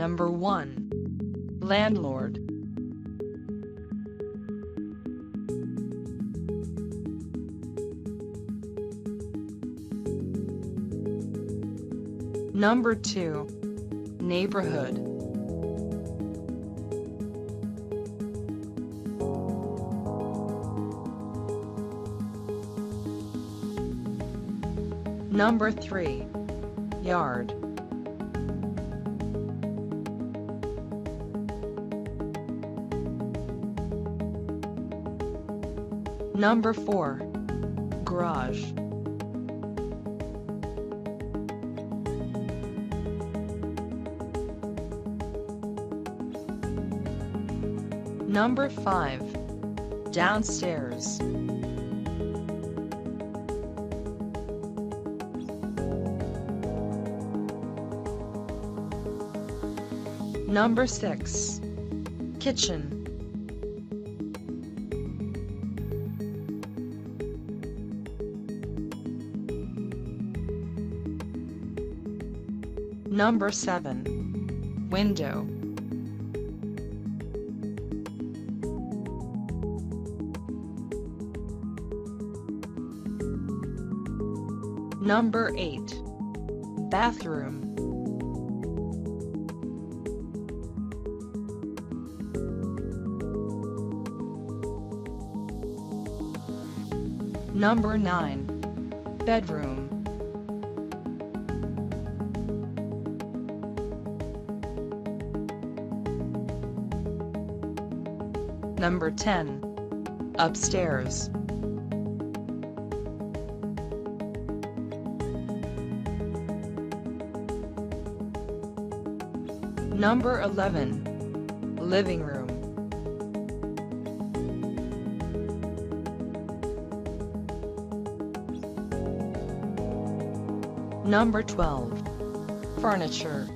Number 1. Landlord. Number 2. Neighborhood. Number 3. Yard. Number 4. Garage. Number 5. Downstairs. Number 6. Kitchen. Number 7. Window. Number 8. Bathroom. Number 9. Bedroom. Number 10. Upstairs. Number 11. Living room. Number 12. Furniture.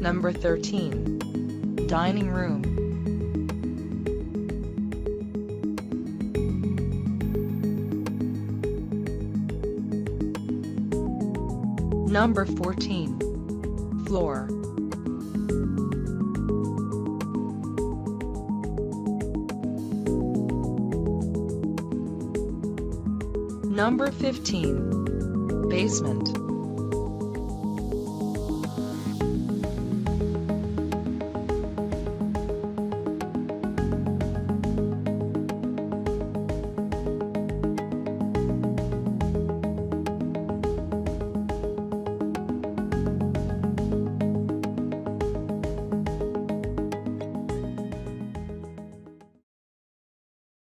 Number 13. Dining room. Number 14. Floor. Number 15. Basement.